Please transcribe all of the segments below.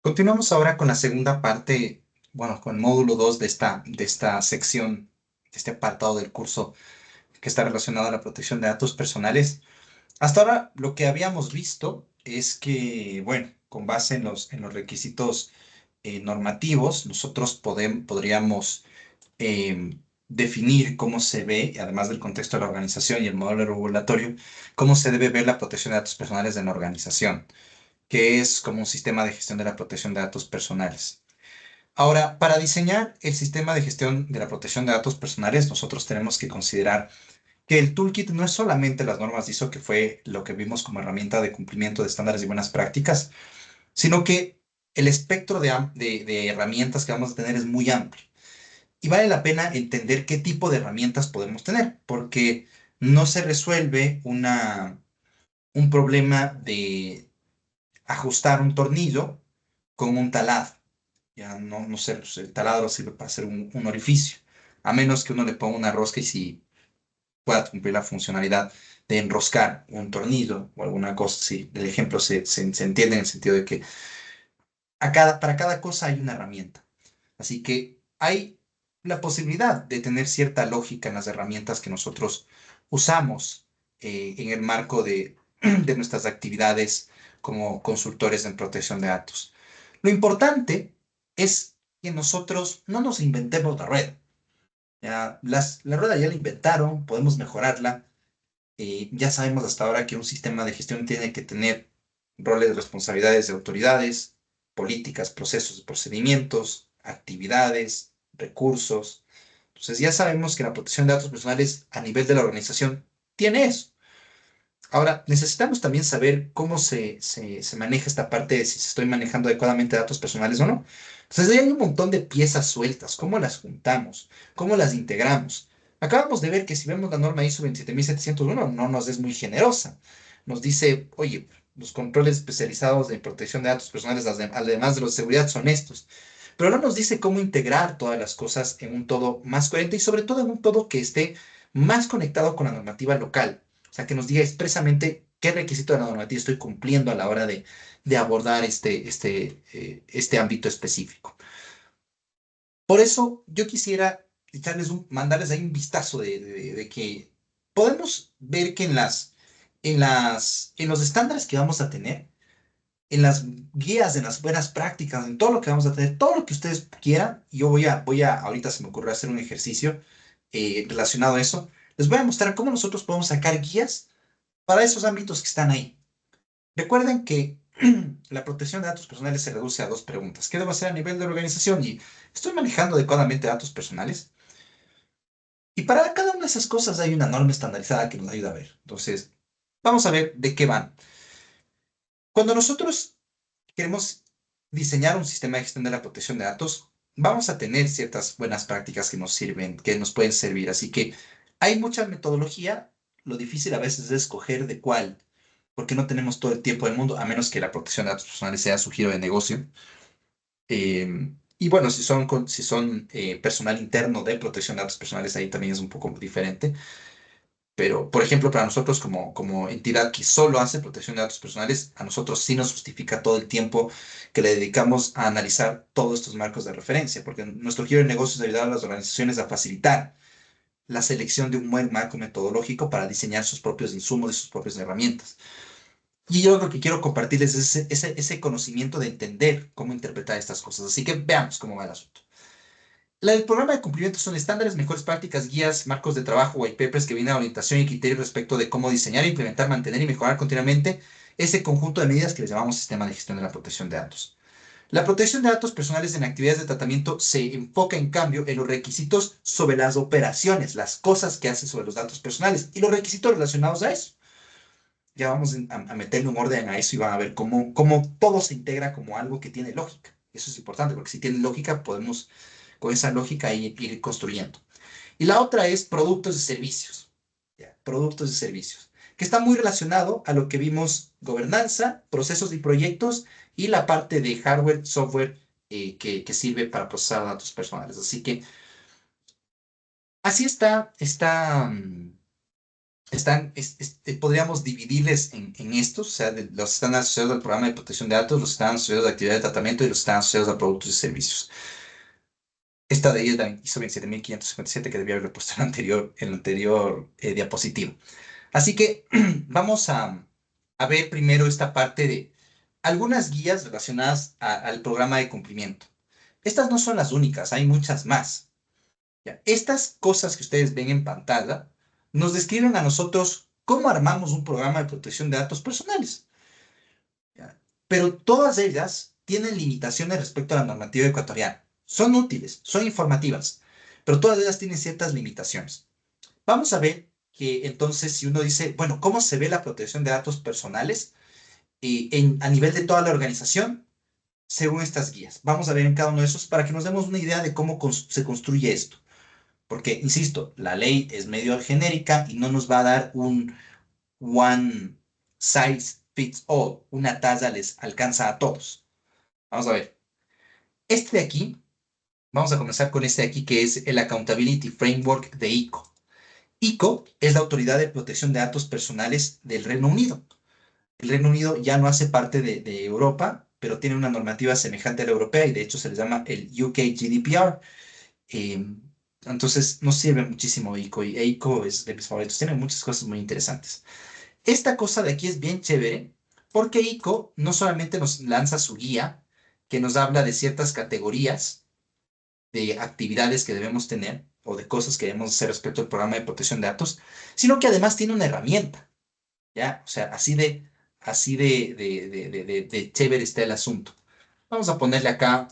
Continuamos ahora con la segunda parte, bueno, con el módulo 2 de esta sección, de este apartado del curso que está relacionado a la protección de datos personales. Hasta ahora lo que habíamos visto es que, bueno, con base en los requisitos normativos, nosotros podríamos definir cómo se ve, además del contexto de la organización y el modelo regulatorio, cómo se debe ver la protección de datos personales en la organización, que es como un sistema de gestión de la protección de datos personales. Ahora, para diseñar el sistema de gestión de la protección de datos personales, nosotros tenemos que considerar que el toolkit no es solamente las normas de ISO, que fue lo que vimos como herramienta de cumplimiento de estándares y buenas prácticas, sino que el espectro de herramientas que vamos a tener es muy amplio. Y vale la pena entender qué tipo de herramientas podemos tener, porque no se resuelve un problema de ajustar un tornillo con un taladro. Ya no sé, pues, el taladro sirve para hacer un orificio, a menos que uno le ponga una rosca y si pueda cumplir la funcionalidad de enroscar un tornillo o alguna cosa así. El ejemplo se entiende en el sentido de que para cada cosa hay una herramienta. Así que hay la posibilidad de tener cierta lógica en las herramientas que nosotros usamos en el marco de nuestras actividades como consultores en protección de datos. Lo importante es que nosotros no nos inventemos la rueda. Ya, la rueda ya la inventaron, podemos mejorarla. Ya sabemos hasta ahora que un sistema de gestión tiene que tener roles de responsabilidades de autoridades, políticas, procesos, procedimientos, actividades, recursos. Entonces ya sabemos que la protección de datos personales a nivel de la organización tiene eso. Ahora, necesitamos también saber cómo se maneja esta parte de si se estoy manejando adecuadamente datos personales o no. Entonces, ahí hay un montón de piezas sueltas. ¿Cómo las juntamos? ¿Cómo las integramos? Acabamos de ver que si vemos la norma ISO 27701, no nos es muy generosa. Nos dice, oye, los controles especializados de protección de datos personales, además de los de seguridad, son estos. Pero no nos dice cómo integrar todas las cosas en un todo más coherente y sobre todo en un todo que esté más conectado con la normativa local. O sea, que nos diga expresamente qué requisito de la normativa estoy cumpliendo a la hora de abordar este ámbito específico. Por eso yo quisiera mandarles ahí un vistazo de que podemos ver que en los estándares que vamos a tener, en las guías, en las buenas prácticas, en todo lo que vamos a tener, todo lo que ustedes quieran, yo ahorita se me ocurre hacer un ejercicio relacionado a eso, les voy a mostrar cómo nosotros podemos sacar guías para esos ámbitos que están ahí. Recuerden que la protección de datos personales se reduce a dos preguntas. ¿Qué debo hacer a nivel de organización? ¿Y estoy manejando adecuadamente datos personales? Y para cada una de esas cosas hay una norma estandarizada que nos ayuda a ver. Entonces, vamos a ver de qué van. Cuando nosotros queremos diseñar un sistema de gestión de la protección de datos, vamos a tener ciertas buenas prácticas que nos sirven, que nos pueden servir. Así que hay mucha metodología. Lo difícil a veces es escoger de cuál, porque no tenemos todo el tiempo del mundo, a menos que la protección de datos personales sea su giro de negocio. Y bueno, si son personal interno de protección de datos personales, ahí también es un poco diferente. Pero, por ejemplo, para nosotros como entidad que solo hace protección de datos personales, a nosotros sí nos justifica todo el tiempo que le dedicamos a analizar todos estos marcos de referencia, porque nuestro giro de negocio es ayudar a las organizaciones a facilitar la selección de un buen marco metodológico para diseñar sus propios insumos y sus propias herramientas. Y yo lo que quiero compartirles es ese conocimiento de entender cómo interpretar estas cosas. Así que veamos cómo va el asunto. El programa de cumplimiento son estándares, mejores prácticas, guías, marcos de trabajo, white papers que vienen a orientación y criterios respecto de cómo diseñar, implementar, mantener y mejorar continuamente ese conjunto de medidas que les llamamos sistema de gestión de la protección de datos. La protección de datos personales en actividades de tratamiento se enfoca, en cambio, en los requisitos sobre las operaciones, las cosas que hacen sobre los datos personales y los requisitos relacionados a eso. Ya vamos a meterle un orden a eso y van a ver cómo todo se integra como algo que tiene lógica. Eso es importante, porque si tiene lógica, podemos con esa lógica ir construyendo. Y la otra es productos y servicios. ¿Ya? Productos y servicios, que está muy relacionado a lo que vimos: gobernanza, procesos y proyectos, y la parte de hardware, software que sirve para procesar datos personales. Así que así está podríamos dividirles en estos, o sea, los que están asociados al programa de protección de datos, los que están asociados a actividad de tratamiento y los que están asociados a productos y servicios. Esta de ahí es la ISO 27557 que debía haberle puesto en el anterior diapositivo. Así que vamos a ver primero esta parte de algunas guías relacionadas al programa de cumplimiento. Estas no son las únicas, hay muchas más. ¿Ya? Estas cosas que ustedes ven en pantalla nos describen a nosotros cómo armamos un programa de protección de datos personales. ¿Ya? Pero todas ellas tienen limitaciones respecto a la normativa ecuatoriana. Son útiles, son informativas, pero todas ellas tienen ciertas limitaciones. Vamos a ver que entonces si uno dice, bueno, ¿cómo se ve la protección de datos personales a nivel de toda la organización según estas guías? Vamos a ver en cada uno de esos para que nos demos una idea de cómo se construye esto. Porque, insisto, la ley es medio genérica y no nos va a dar un one size fits all, una talla les alcanza a todos. Vamos a ver. Este de aquí, vamos a comenzar con este de aquí que es el Accountability Framework de ICO. ICO es la Autoridad de Protección de Datos Personales del Reino Unido. El Reino Unido ya no hace parte de Europa, pero tiene una normativa semejante a la europea y de hecho se le llama el UK GDPR. Eh, entonces nos sirve muchísimo ICO y ICO es de mis favoritos. Tiene muchas cosas muy interesantes. Esta cosa de aquí es bien chévere porque ICO no solamente nos lanza su guía que nos habla de ciertas categorías de actividades que debemos tener o de cosas que debemos hacer respecto al programa de protección de datos, sino que además tiene una herramienta, ¿ya? O sea, así de chévere está el asunto. Vamos a ponerle acá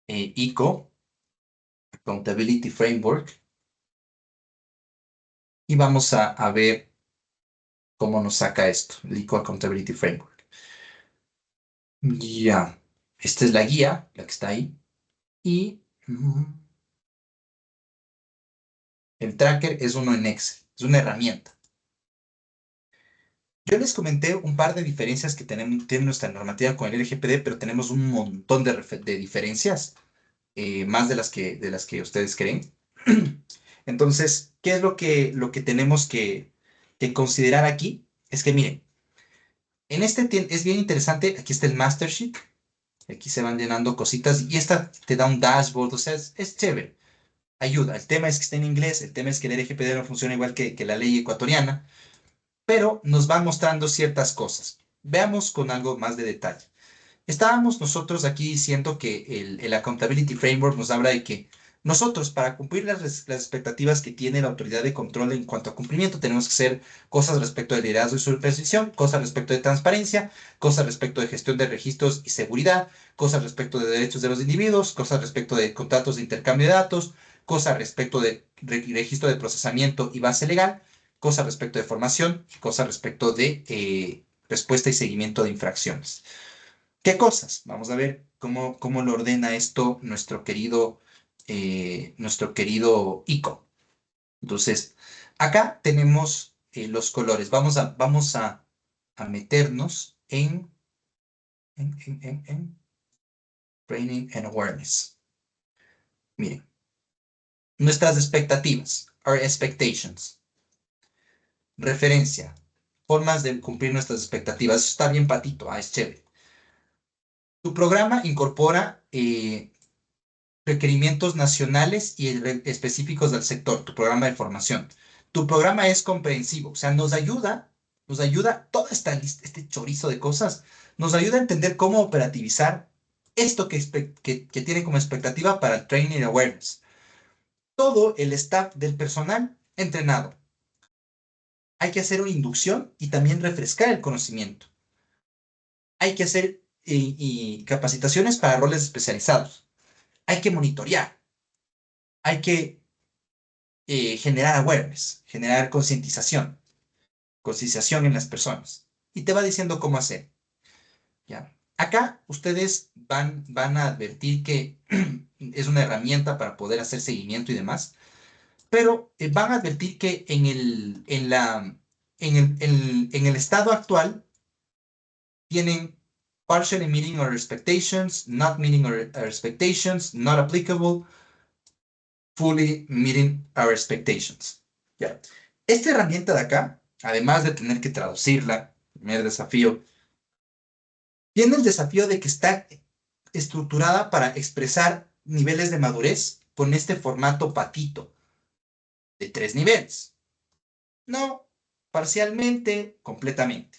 ICO, Accountability Framework, y vamos a ver cómo nos saca esto, el ICO Accountability Framework. Ya, esta es la guía, la que está ahí, y el tracker es uno en Excel, es una herramienta. Yo les comenté un par de diferencias que tiene nuestra normativa con el LGPD, pero tenemos un montón de diferencias, más de las que ustedes creen. Entonces, ¿qué es lo que tenemos que considerar aquí? Es que miren, es bien interesante, aquí está el Master Sheet, aquí se van llenando cositas y esta te da un dashboard, o sea, es chévere, ayuda. El tema es que está en inglés, el tema es que el LGPD no funciona igual que la ley ecuatoriana, pero nos van mostrando ciertas cosas. Veamos con algo más de detalle. Estábamos nosotros aquí diciendo que el Accountability Framework nos habla de que nosotros, para cumplir las expectativas que tiene la autoridad de control en cuanto a cumplimiento, tenemos que hacer cosas respecto de liderazgo y supervisión, cosas respecto de transparencia, cosas respecto de gestión de registros y seguridad, cosas respecto de derechos de los individuos, cosas respecto de contratos de intercambio de datos, cosas respecto de registro de procesamiento y base legal, cosas respecto de formación, cosas respecto de respuesta y seguimiento de infracciones. ¿Qué cosas? Vamos a ver cómo lo ordena esto nuestro querido ICO. Entonces, acá tenemos los colores. Vamos a meternos en Training and Awareness. Miren, nuestras expectativas, our expectations. Referencia, formas de cumplir nuestras expectativas. Eso está bien patito, es chévere. Tu programa incorpora requerimientos nacionales y específicos del sector, tu programa de formación. Tu programa es comprensivo, o sea, nos ayuda toda este chorizo de cosas, nos ayuda a entender cómo operativizar esto que tiene como expectativa para el Training Awareness. Todo el staff del personal entrenado. Hay que hacer una inducción y también refrescar el conocimiento. Hay que hacer y capacitaciones para roles especializados. Hay que monitorear. Hay que generar awareness, generar concientización en las personas. Y te va diciendo cómo hacer. ¿Ya? Acá ustedes van a advertir que es una herramienta para poder hacer seguimiento y demás, pero van a advertir que en el estado actual tienen partially meeting our expectations, not meeting our expectations, not applicable, fully meeting our expectations. ¿Ya? Esta herramienta de acá, además de tener que traducirla, primer desafío, tiene el desafío de que está estructurada para expresar niveles de madurez con este formato patito de 3 niveles. No, parcialmente, completamente.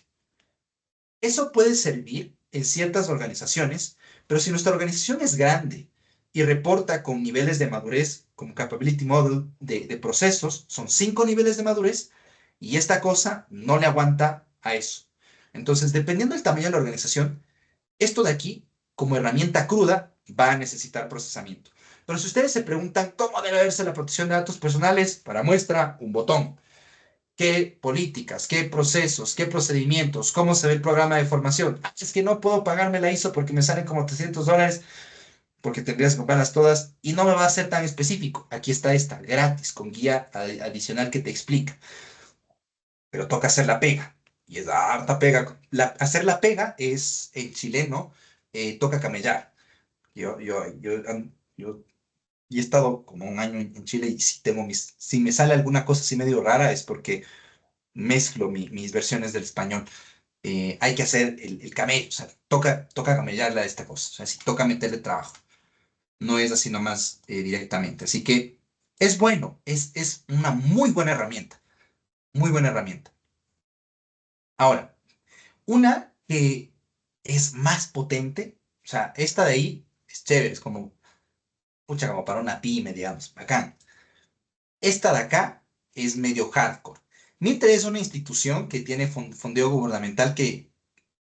Eso puede servir en ciertas organizaciones, pero si nuestra organización es grande y reporta con niveles de madurez, como Capability Model de procesos, son 5 niveles de madurez, y esta cosa no le aguanta a eso. Entonces, dependiendo del tamaño de la organización, esto de aquí, como herramienta cruda, va a necesitar procesamiento. Pero si ustedes se preguntan cómo debe verse la protección de datos personales, para muestra, un botón. ¿Qué políticas, qué procesos, qué procedimientos, cómo se ve el programa de formación? Ah, es que no puedo pagarme la ISO porque me salen como $300, porque tendrías que comprarlas todas y no me va a ser tan específico. Aquí está esta, gratis, con guía adicional que te explica, pero toca hacer la pega. Y es harta pega. Hacer la pega es, en chileno, toca camellar. Yo y he estado como un año en Chile y si me sale alguna cosa así medio rara es porque mezclo mis versiones del español. Hay que hacer el camello, o sea, toca camellarla a esta cosa, o sea, si toca meterle trabajo, no es así nomás directamente. Así que es bueno, es una muy buena herramienta, muy buena herramienta. Ahora, una que es más potente, o sea, esta de ahí es chévere, es como, pucha, como para una pyme, digamos, bacán. Esta de acá es medio hardcore. Mitre es una institución que tiene fondeo gubernamental que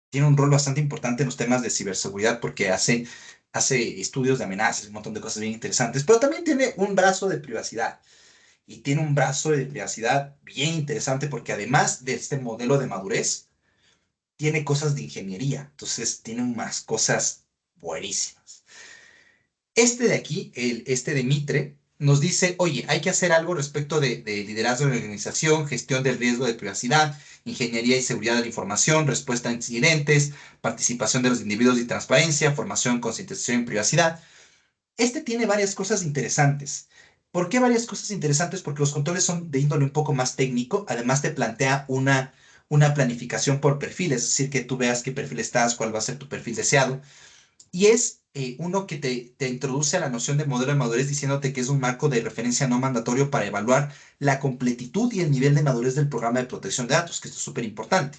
tiene un rol bastante importante en los temas de ciberseguridad porque hace estudios de amenazas, un montón de cosas bien interesantes, pero también tiene un brazo de privacidad. Y tiene un brazo de privacidad bien interesante porque además de este modelo de madurez, tiene cosas de ingeniería. Entonces tiene unas cosas buenísimas. Este de aquí, este de Mitre, nos dice, oye, hay que hacer algo respecto de liderazgo de la organización, gestión del riesgo de privacidad, ingeniería y seguridad de la información, respuesta a incidentes, participación de los individuos y transparencia, formación, concientización y privacidad. Este tiene varias cosas interesantes. ¿Por qué varias cosas interesantes? Porque los controles son de índole un poco más técnico. Además, te plantea una planificación por perfil, es decir, que tú veas qué perfil estás, cuál va a ser tu perfil deseado. Y es uno que te introduce a la noción de modelo de madurez diciéndote que es un marco de referencia no mandatorio para evaluar la completitud y el nivel de madurez del programa de protección de datos, que esto es súper importante.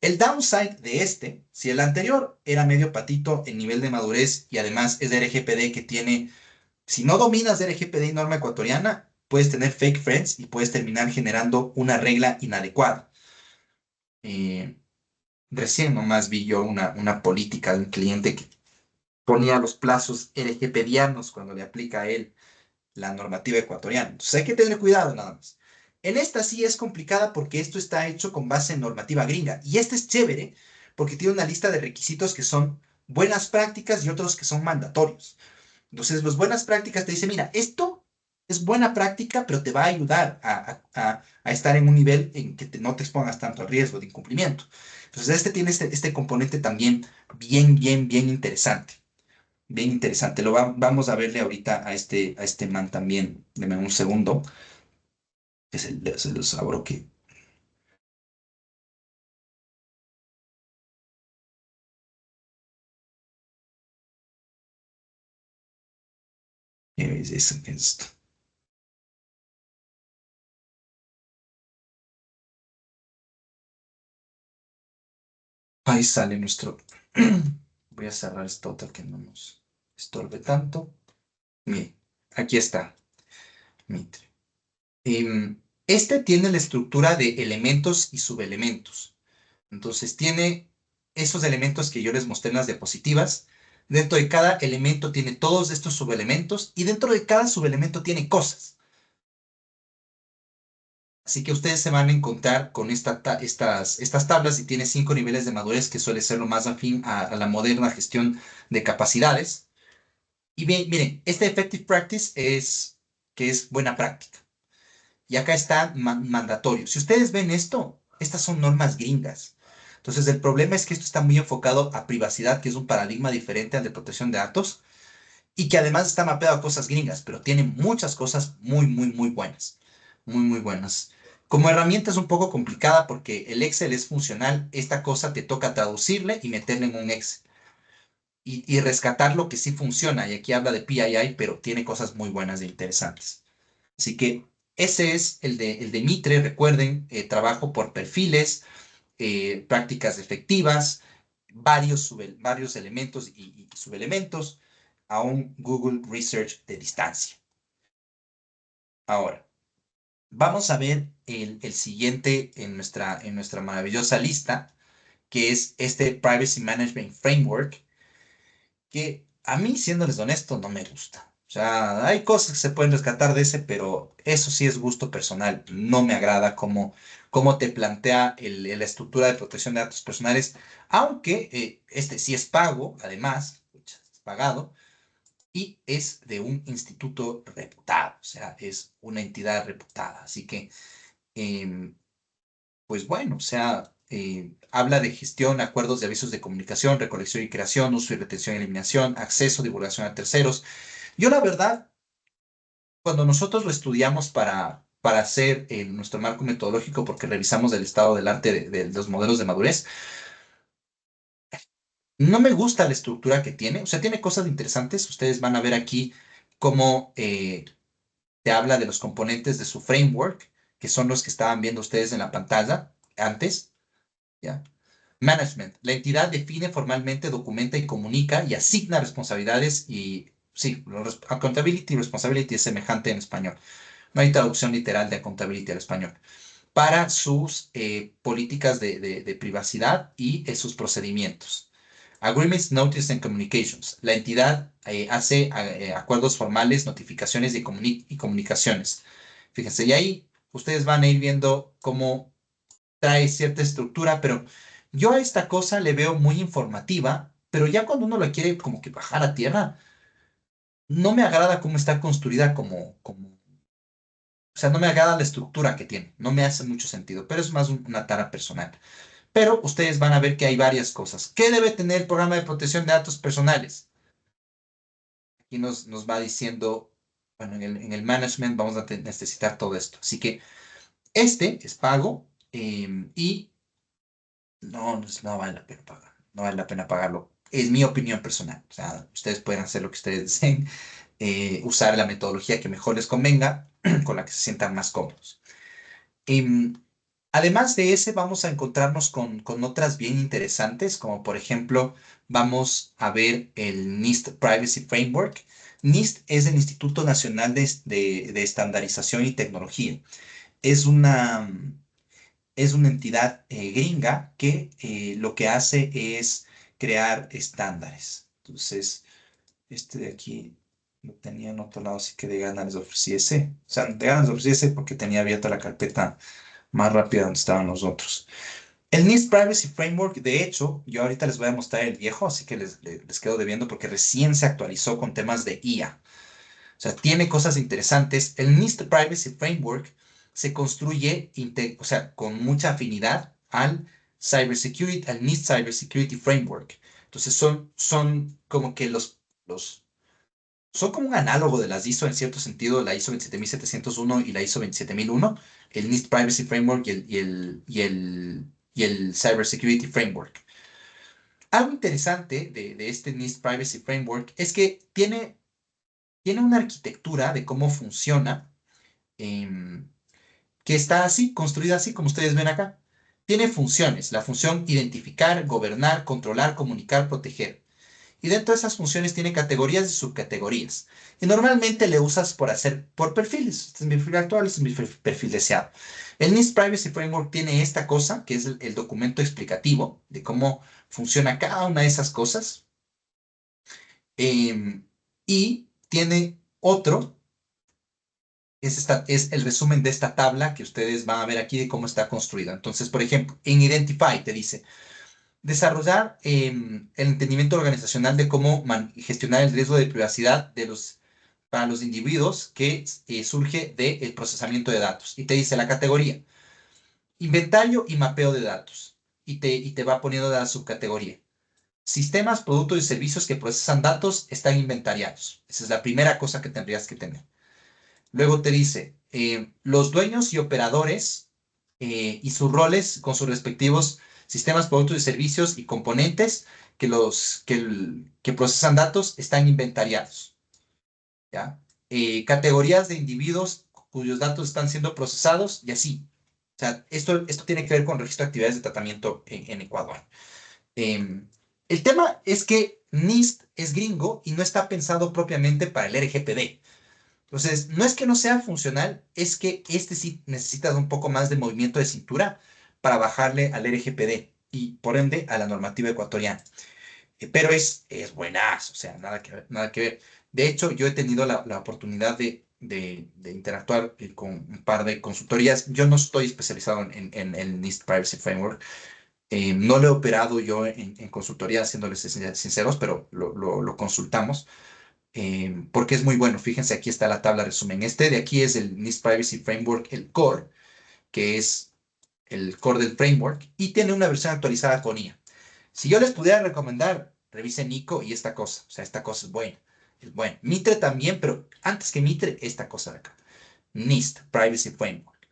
El downside de este, si el anterior era medio patito en nivel de madurez y además es de RGPD que tiene, si no dominas de RGPD y norma ecuatoriana, puedes tener fake friends y puedes terminar generando una regla inadecuada. Eh, Recién nomás vi yo una política de un cliente que ponía los plazos RGPDianos cuando le aplica a él la normativa ecuatoriana. Entonces hay que tener cuidado nada más. En esta sí es complicada porque esto está hecho con base en normativa gringa. Y este es chévere porque tiene una lista de requisitos que son buenas prácticas y otros que son mandatorios. Entonces, las buenas prácticas te dicen, mira, esto es buena práctica, pero te va a ayudar a estar en un nivel en que no te expongas tanto al riesgo de incumplimiento. Entonces, este tiene este componente también bien interesante. Bien interesante. Vamos a verle ahorita a este man también. Deme un segundo. Que se los abro que. Es esto. Ahí sale nuestro. Voy a cerrar esto otra que no nos estorbe tanto. Miren, aquí está. Mitre. Este tiene la estructura de elementos y subelementos. Entonces tiene esos elementos que yo les mostré en las diapositivas. Dentro de cada elemento tiene todos estos subelementos y dentro de cada subelemento tiene cosas. Así que ustedes se van a encontrar con estas tablas y tiene 5 niveles de madurez, que suele ser lo más afín a la moderna gestión de capacidades. Y bien, miren, este effective practice es que es buena práctica. Y acá está mandatorio. Si ustedes ven esto, estas son normas gringas. Entonces, el problema es que esto está muy enfocado a privacidad, que es un paradigma diferente al de protección de datos, y que además está mapeado a cosas gringas, pero tiene muchas cosas muy buenas. Muy buenas. Como herramienta es un poco complicada porque el Excel es funcional, esta cosa te toca traducirle y meterle en un Excel y rescatar lo que sí funciona. Y aquí habla de PII, pero tiene cosas muy buenas e interesantes. Así que ese es el de Mitre. Recuerden, trabajo por perfiles, prácticas efectivas, varios elementos y subelementos a un Google Research de distancia. Ahora, vamos a ver el siguiente en nuestra maravillosa lista, que es este Privacy Management Framework, que a mí, siéndoles honesto, no me gusta. O sea, hay cosas que se pueden rescatar de ese, pero eso sí es gusto personal. No me agrada cómo te plantea la estructura de protección de datos personales, aunque este sí es pago, además, pucha, es pagado, y es de un instituto reputado, o sea, es una entidad reputada. Así que, em, pues bueno, o sea, habla de gestión, acuerdos de avisos de comunicación, recolección y creación, uso y retención y eliminación, acceso, divulgación a terceros. Yo la verdad, cuando nosotros lo estudiamos para hacer nuestro marco metodológico, porque revisamos el estado del arte de los modelos de madurez, no me gusta la estructura que tiene, o sea, tiene cosas interesantes. Ustedes van a ver aquí cómo te habla de los componentes de su framework, que son los que estaban viendo ustedes en la pantalla antes, ¿ya? Management. La entidad define formalmente, documenta y comunica y asigna responsabilidades y, sí, accountability y responsibility es semejante en español. No hay traducción literal de accountability al español. Para sus políticas de privacidad y sus procedimientos. Agreements, Notice and Communications. La entidad hace acuerdos formales, notificaciones y comunicaciones. Fíjense, y ahí ustedes van a ir viendo cómo trae cierta estructura, pero yo a esta cosa le veo muy informativa, pero ya cuando uno la quiere como que bajar a tierra, no me agrada cómo está construida o sea, no me agrada la estructura que tiene, no me hace mucho sentido, pero es más una tara personal. Pero ustedes van a ver que hay varias cosas. ¿Qué debe tener el programa de protección de datos personales? Aquí nos va diciendo, bueno, en el management vamos a necesitar todo esto. Así que este es pago y no vale la pena pagar. No vale la pena pagarlo. Es mi opinión personal. O sea, ustedes pueden hacer lo que ustedes deseen, usar la metodología que mejor les convenga, con la que se sientan más cómodos. Em, Además de ese, vamos a encontrarnos con otras bien interesantes, como por ejemplo, vamos a ver el NIST Privacy Framework. NIST es el Instituto Nacional de Estandarización y Tecnología. Es una, es una entidad gringa que lo que hace es crear estándares. Entonces, este de aquí lo tenía en otro lado, así que de ganas les ofreciese. O sea, de ganas les ofreciese porque tenía abierta la carpeta más rápida donde estaban los otros. El NIST Privacy Framework, de hecho, yo ahorita les voy a mostrar el viejo, así que les quedo debiendo porque recién se actualizó con temas de IA. O sea, tiene cosas interesantes. El NIST Privacy Framework se construye, o sea, con mucha afinidad al NIST Cybersecurity Framework. Entonces son como que son como un análogo de las ISO en cierto sentido, la ISO 27701 y la ISO 27001, el NIST Privacy Framework y el Cybersecurity Framework. Algo interesante de este NIST Privacy Framework es que tiene una arquitectura de cómo funciona, em, que está así, construida así, como ustedes ven acá. Tiene funciones, la función identificar, gobernar, controlar, comunicar, proteger. Y dentro de esas funciones tiene categorías y subcategorías. Y normalmente le usas por perfiles. Este es mi perfil actual, este es mi perfil deseado. El NIST Privacy Framework tiene esta cosa, que es el documento explicativo de cómo funciona cada una de esas cosas. Y tiene otro, es el resumen de esta tabla que ustedes van a ver aquí de cómo está construida. Entonces, por ejemplo, en Identify te dice, desarrollar el entendimiento organizacional de cómo gestionar el riesgo de privacidad para los individuos que surge del procesamiento de datos. Y te dice la categoría, inventario y mapeo de datos. Y te va poniendo la subcategoría. Sistemas, productos y servicios que procesan datos están inventariados. Esa es la primera cosa que tendrías que tener. Luego te dice, los dueños y operadores. y sus roles con sus respectivos sistemas, productos y servicios y componentes que procesan datos están inventariados, ¿ya? Categorías de individuos cuyos datos están siendo procesados y así. O sea, esto tiene que ver con registro de actividades de tratamiento en Ecuador. Em, el tema es que NIST es gringo y no está pensado propiamente para el RGPD. Entonces, no es que no sea funcional, es que este sí necesita un poco más de movimiento de cintura para bajarle al RGPD y por ende a la normativa ecuatoriana. Pero es buenazo, o sea, nada que ver, nada que ver. De hecho, yo he tenido la oportunidad de interactuar con un par de consultorías. Yo no estoy especializado en el NIST Privacy Framework. No lo he operado yo en consultoría, siéndoles sinceros, pero lo consultamos porque es muy bueno. Fíjense, aquí está la tabla resumen. Este de aquí es el NIST Privacy Framework, el core, que es el core del framework, y tiene una versión actualizada con IA. Si yo les pudiera recomendar, revisen Nico y esta cosa. O sea, esta cosa es buena. Es buena. Mitre también, pero antes que Mitre, esta cosa de acá. NIST Privacy Framework.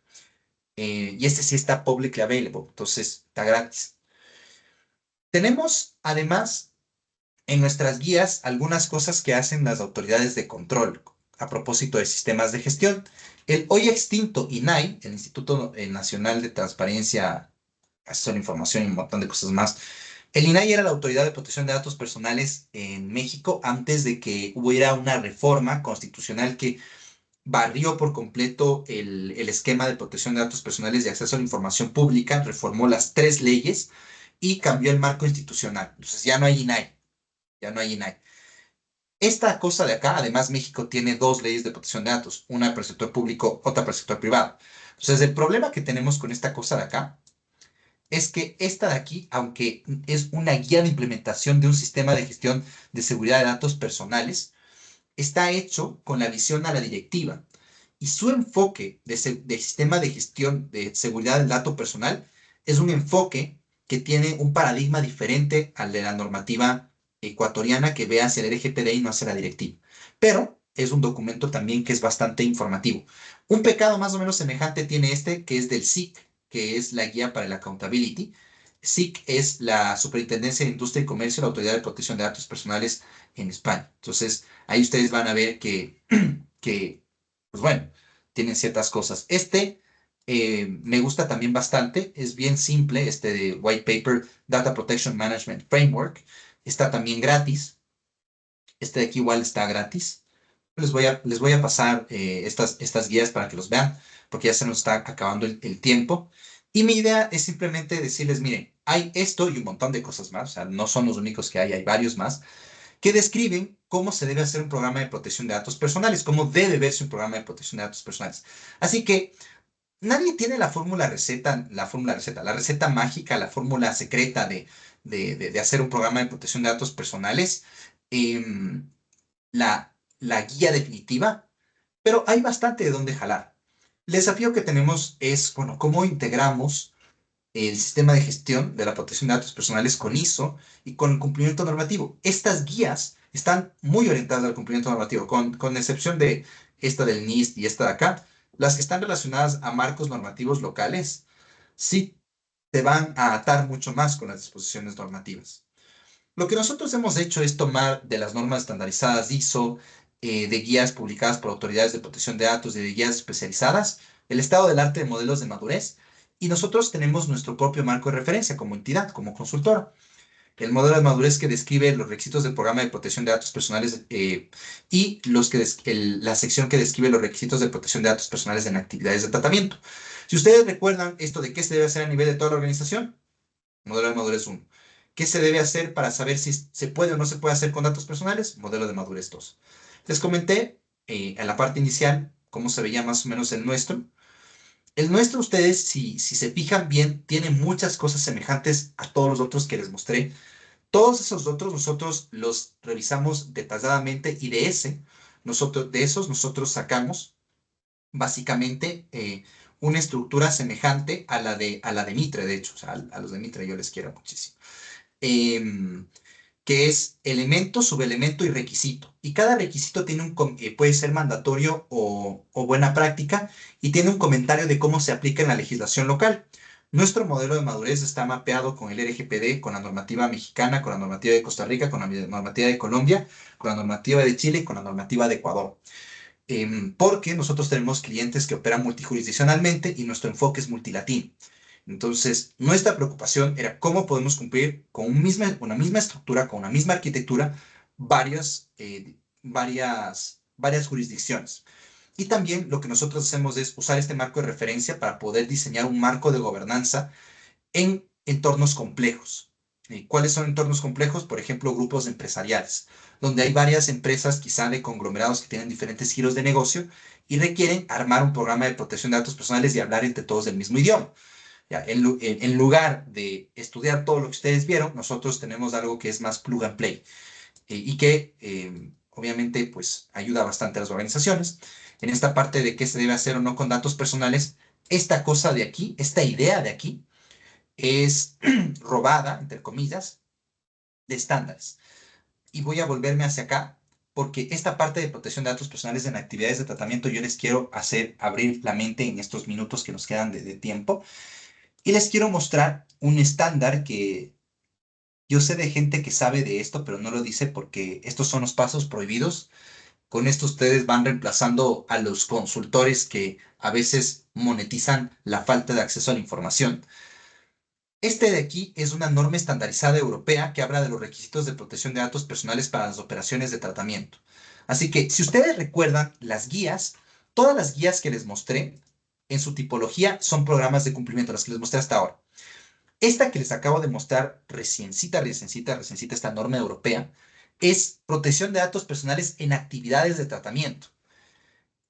Y este sí está publicly available, entonces está gratis. Tenemos además en nuestras guías algunas cosas que hacen las autoridades de control a propósito de sistemas de gestión. El hoy extinto INAI, el Instituto Nacional de Transparencia, Acceso a la Información y un montón de cosas más. El INAI era la Autoridad de Protección de Datos Personales en México antes de que hubiera una reforma constitucional que barrió por completo el esquema de protección de datos personales y acceso a la información pública, reformó las tres leyes y cambió el marco institucional. Entonces ya no hay INAI, ya no hay INAI. Esta cosa de acá, además, México tiene dos leyes de protección de datos, una para el sector público, otra para el sector privado. Entonces, el problema que tenemos con esta cosa de acá es que esta de aquí, aunque es una guía de implementación de un sistema de gestión de seguridad de datos personales, está hecho con la visión a la directiva. Y su enfoque de sistema de gestión de seguridad del dato personal es un enfoque que tiene un paradigma diferente al de la normativa ecuatoriana que ve hacia el RGPD y no hacia la directiva. Pero es un documento también que es bastante informativo. Un pecado más o menos semejante tiene este, que es del SIC, que es la guía para el accountability. SIC es la Superintendencia de Industria y Comercio, la Autoridad de Protección de Datos Personales en España. Entonces, ahí ustedes van a ver que pues bueno, tienen ciertas cosas. Este me gusta también bastante, es bien simple, este de White Paper Data Protection Management Framework. Está también gratis. Este de aquí igual está gratis. Les voy a pasar estas guías para que los vean, porque ya se nos está acabando el tiempo. Y mi idea es simplemente decirles, miren, hay esto y un montón de cosas más, o sea, no son los únicos que hay varios más que describen cómo se debe hacer un programa de protección de datos personales, cómo debe verse un programa de protección de datos personales. Así que nadie tiene la receta mágica, la fórmula secreta de hacer un programa de protección de datos personales, em, la guía definitiva, pero hay bastante de dónde jalar. El desafío que tenemos es, bueno, cómo integramos el sistema de gestión de la protección de datos personales con ISO y con el cumplimiento normativo. Estas guías están muy orientadas al cumplimiento normativo, con excepción de esta del NIST y esta de acá. Las que están relacionadas a marcos normativos locales, sí te van a atar mucho más con las disposiciones normativas. Lo que nosotros hemos hecho es tomar de las normas estandarizadas ISO, de guías publicadas por autoridades de protección de datos y de guías especializadas, el estado del arte de modelos de madurez, y nosotros tenemos nuestro propio marco de referencia como entidad, como consultora. El modelo de madurez que describe los requisitos del programa de protección de datos personales y la sección que describe los requisitos de protección de datos personales en actividades de tratamiento. Si ustedes recuerdan esto de qué se debe hacer a nivel de toda la organización, modelo de madurez 1. ¿Qué se debe hacer para saber si se puede o no se puede hacer con datos personales? Modelo de madurez 2. Les comenté en la parte inicial cómo se veía más o menos el nuestro. El nuestro, ustedes, si se fijan bien, tiene muchas cosas semejantes a todos los otros que les mostré. Todos esos otros nosotros los revisamos detalladamente y de esos nosotros sacamos básicamente una estructura semejante a la de Mitre, de hecho. O sea, a los de Mitre yo les quiero muchísimo. Em, que es elemento, subelemento y requisito. Y cada requisito tiene puede ser mandatorio o buena práctica y tiene un comentario de cómo se aplica en la legislación local. Nuestro modelo de madurez está mapeado con el RGPD, con la normativa mexicana, con la normativa de Costa Rica, con la normativa de Colombia, con la normativa de Chile y con la normativa de Ecuador. Porque nosotros tenemos clientes que operan multijurisdiccionalmente y nuestro enfoque es multilatino. Entonces, nuestra preocupación era cómo podemos cumplir con una misma estructura, con una misma arquitectura, varias jurisdicciones. Y también lo que nosotros hacemos es usar este marco de referencia para poder diseñar un marco de gobernanza en entornos complejos. ¿Cuáles son entornos complejos? Por ejemplo, grupos empresariales, donde hay varias empresas, quizá de conglomerados que tienen diferentes giros de negocio y requieren armar un programa de protección de datos personales y hablar entre todos del mismo idioma. Ya, en lugar de estudiar todo lo que ustedes vieron, nosotros tenemos algo que es más plug and play y que obviamente pues ayuda bastante a las organizaciones. En esta parte de qué se debe hacer o no con datos personales, esta cosa de aquí, esta idea de aquí, es robada, entre comillas, de estándares. Y voy a volverme hacia acá porque esta parte de protección de datos personales en actividades de tratamiento yo les quiero hacer abrir la mente en estos minutos que nos quedan de tiempo y les quiero mostrar un estándar que yo sé de gente que sabe de esto, pero no lo dice porque estos son los pasos prohibidos. Con esto ustedes van reemplazando a los consultores que a veces monetizan la falta de acceso a la información. Este de aquí es una norma estandarizada europea que habla de los requisitos de protección de datos personales para las operaciones de tratamiento. Así que si ustedes recuerdan las guías, todas las guías que les mostré en su tipología son programas de cumplimiento, las que les mostré hasta ahora. Esta que les acabo de mostrar, reciencita, esta norma europea, es protección de datos personales en actividades de tratamiento.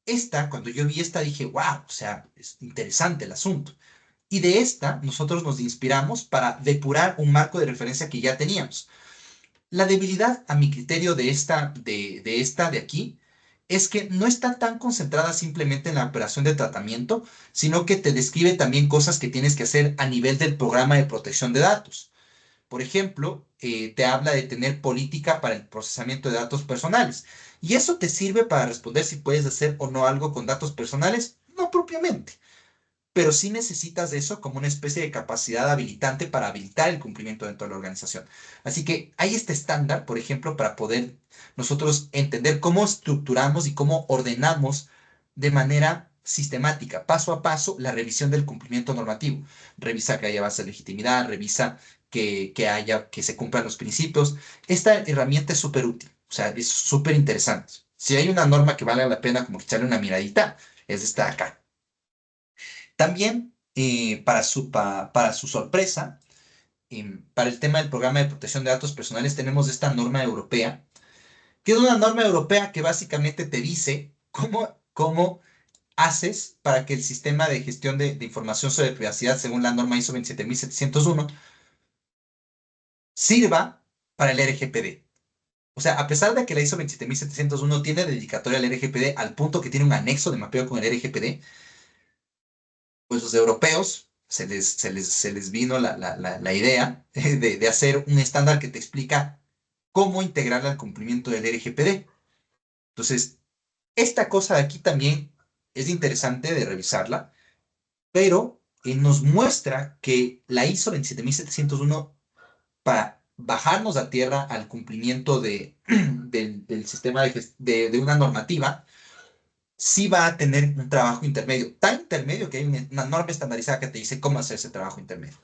Esta, cuando yo vi esta, dije, wow, o sea, es interesante el asunto. Y de esta nosotros nos inspiramos para depurar un marco de referencia que ya teníamos. La debilidad, a mi criterio, de esta de aquí, es que no está tan concentrada simplemente en la operación de tratamiento, sino que te describe también cosas que tienes que hacer a nivel del programa de protección de datos. Por ejemplo, te habla de tener política para el procesamiento de datos personales. ¿Y eso te sirve para responder si puedes hacer o no algo con datos personales? No propiamente, pero sí necesitas de eso como una especie de capacidad habilitante para habilitar el cumplimiento dentro de la organización. Así que hay este estándar, por ejemplo, para poder nosotros entender cómo estructuramos y cómo ordenamos de manera sistemática, paso a paso, la revisión del cumplimiento normativo. Revisa que haya base de legitimidad, revisa que se cumplan los principios. Esta herramienta es súper útil, o sea, es súper interesante. Si hay una norma que vale la pena como echarle una miradita, es esta de acá. También, para su sorpresa, para el tema del programa de protección de datos personales, tenemos esta norma europea, que es una norma europea que básicamente te dice cómo haces para que el sistema de gestión de información sobre privacidad, según la norma ISO 27701, sirva para el RGPD. O sea, a pesar de que la ISO 27701 tiene dedicatoria al RGPD, al punto que tiene un anexo de mapeo con el RGPD, pues los europeos se les vino la idea de hacer un estándar que te explica cómo integrarla al cumplimiento del RGPD. Entonces, esta cosa de aquí también es interesante de revisarla, pero nos muestra que la ISO 27701, para bajarnos a tierra al cumplimiento del sistema de una normativa, sí va a tener un trabajo intermedio, tan intermedio que hay una norma estandarizada que te dice cómo hacer ese trabajo intermedio.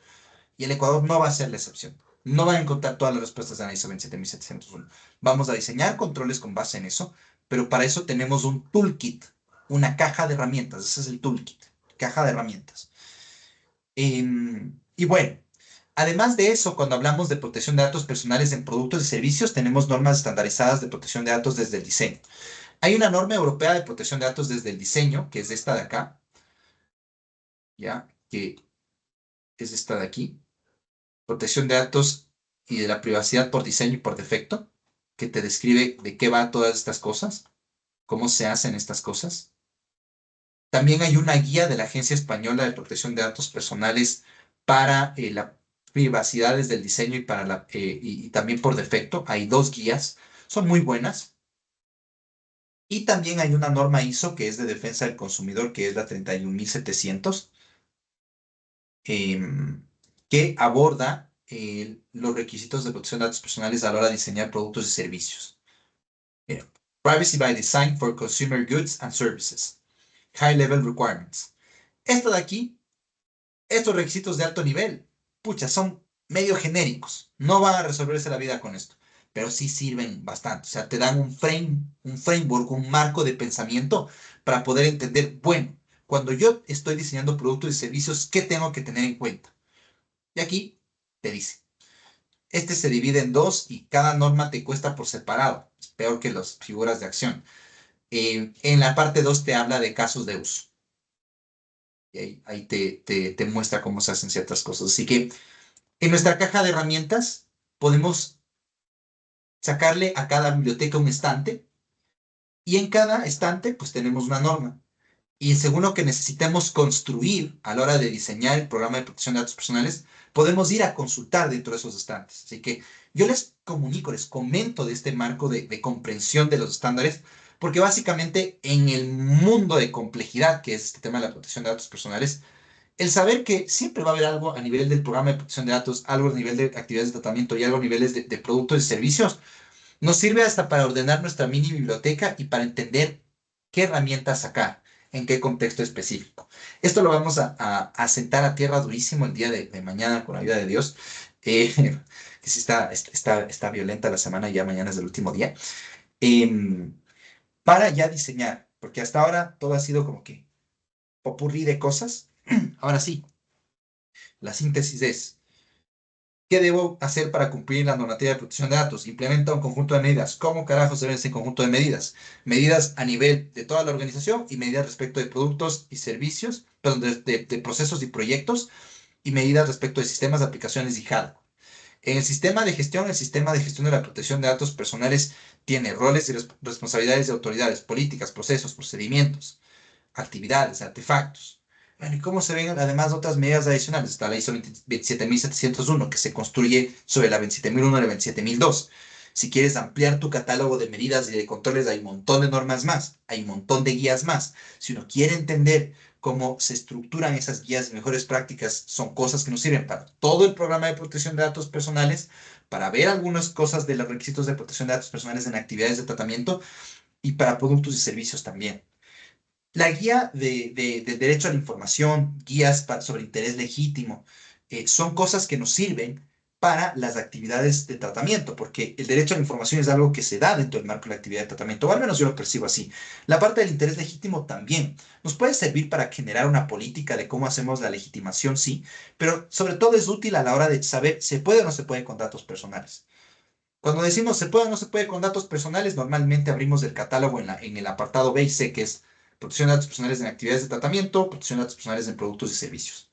Y el Ecuador no va a ser la excepción. No va a encontrar todas las respuestas de la ISO 27701. Vamos a diseñar controles con base en eso, pero para eso tenemos un toolkit, una caja de herramientas. Ese es el toolkit, caja de herramientas. Y bueno, además de eso, cuando hablamos de protección de datos personales en productos y servicios, tenemos normas estandarizadas de protección de datos desde el diseño. Hay una norma europea de protección de datos desde el diseño, que es esta de acá, ¿ya? Que es esta de aquí. Protección de datos y de la privacidad por diseño y por defecto, que te describe de qué va todas estas cosas, cómo se hacen estas cosas. También hay una guía de la Agencia Española de Protección de Datos Personales para privacidades del diseño y también por defecto. Hay dos guías, son muy buenas. Y también hay una norma ISO que es de defensa del consumidor, que es la 31700, em, que aborda los requisitos de protección de datos personales a la hora de diseñar productos y servicios. Mira, Privacy by Design for Consumer Goods and Services. High Level Requirements. Esto de aquí, estos requisitos de alto nivel, pucha, son medio genéricos. No van a resolverse la vida con esto, pero sí sirven bastante. O sea, te dan un framework, un marco de pensamiento para poder entender, bueno, cuando yo estoy diseñando productos y servicios, ¿qué tengo que tener en cuenta? Y aquí te dice, este se divide en dos y cada norma te cuesta por separado. Es peor que las figuras de acción. En la parte 2 te habla de casos de uso. Y ahí te muestra cómo se hacen ciertas cosas. Así que en nuestra caja de herramientas podemos sacarle a cada biblioteca un estante y en cada estante pues tenemos una norma. Y según lo que necesitemos construir a la hora de diseñar el programa de protección de datos personales, podemos ir a consultar dentro de esos estantes. Así que yo les comunico, les comento de este marco de comprensión de los estándares, porque básicamente en el mundo de complejidad que es este tema de la protección de datos personales, el saber que siempre va a haber algo a nivel del programa de protección de datos, algo a nivel de actividades de tratamiento y algo a niveles de productos y servicios, nos sirve hasta para ordenar nuestra mini biblioteca y para entender qué herramientas sacar, en qué contexto específico. Esto lo vamos a sentar a tierra durísimo el día de mañana con la ayuda de Dios. Eh, que sí está violenta la semana, ya mañana es el último día. Em, para ya diseñar, porque hasta ahora todo ha sido como que popurrí de cosas. Ahora sí, la síntesis es, ¿qué debo hacer para cumplir la normativa de protección de datos? Implementa un conjunto de medidas. ¿Cómo carajo se ve ese conjunto de medidas? Medidas a nivel de toda la organización y medidas respecto de productos y servicios, perdón, de procesos y proyectos y medidas respecto de sistemas, de aplicaciones y hardware. En el sistema de gestión, el sistema de gestión de la protección de datos personales tiene roles y responsabilidades de autoridades, políticas, procesos, procedimientos, actividades, artefactos. Bueno, ¿y cómo se ven además otras medidas adicionales? Está la ISO 27701, que se construye sobre la 27001 y la 27002. Si quieres ampliar tu catálogo de medidas y de controles, hay un montón de normas más, hay un montón de guías más. Si uno quiere entender cómo se estructuran esas guías de mejores prácticas, son cosas que nos sirven para todo el programa de protección de datos personales, para ver algunas cosas de los requisitos de protección de datos personales en actividades de tratamiento y para productos y servicios también. La guía de derecho a la información, guías sobre interés legítimo, son cosas que nos sirven para las actividades de tratamiento, porque el derecho a la información es algo que se da dentro del marco de la actividad de tratamiento, o al menos yo lo percibo así. La parte del interés legítimo también nos puede servir para generar una política de cómo hacemos la legitimación, sí, pero sobre todo es útil a la hora de saber se puede o no se puede con datos personales. Cuando decimos se puede o no se puede con datos personales, normalmente abrimos el catálogo en el apartado B y C, que es protección de datos personales en actividades de tratamiento, protección de datos personales en productos y servicios.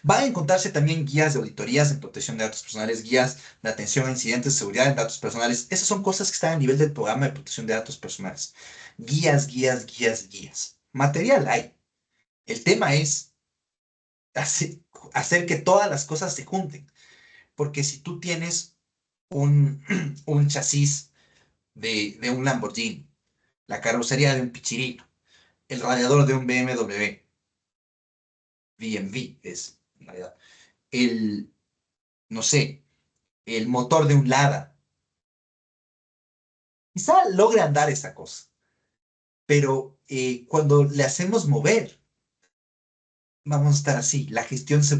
Va a encontrarse también guías de auditorías en protección de datos personales, guías de atención a incidentes de seguridad en datos personales. Esas son cosas que están a nivel del programa de protección de datos personales. Guías, guías, guías, guías. Material hay. El tema es hacer, hacer que todas las cosas se junten. Porque si tú tienes un, un chasis de un Lamborghini, la carrocería de un Pichirino, el radiador de un BMW, BMW es en realidad, el, no sé, el motor de un Lada. Quizá logre andar esa cosa, pero cuando le hacemos mover, vamos a estar así, la gestión se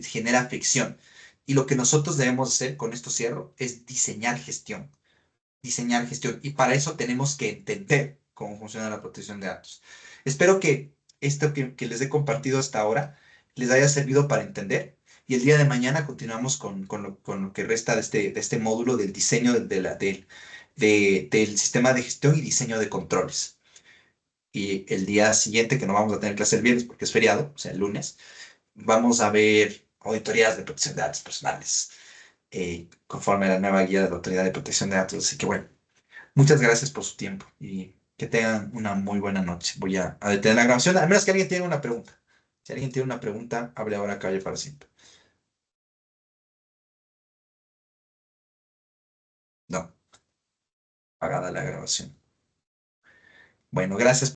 genera fricción. Y lo que nosotros debemos hacer, con esto cierro, es diseñar gestión. Diseñar gestión. Y para eso tenemos que entender cómo funciona la protección de datos. Espero que esto que les he compartido hasta ahora les haya servido para entender. Y el día de mañana continuamos con lo que resta de este módulo del diseño del sistema de gestión y diseño de controles. Y el día siguiente, que no vamos a tener clase el viernes porque es feriado, o sea, el lunes, vamos a ver auditorías de protección de datos personales, conforme a la nueva guía de la Autoridad de Protección de Datos. Así que bueno. Muchas gracias por su tiempo y que tengan una muy buena noche. Voy a detener la grabación, a menos que alguien tenga una pregunta. Si alguien tiene una pregunta, hable ahora, calle para siempre. No, apagada la grabación. Bueno, gracias.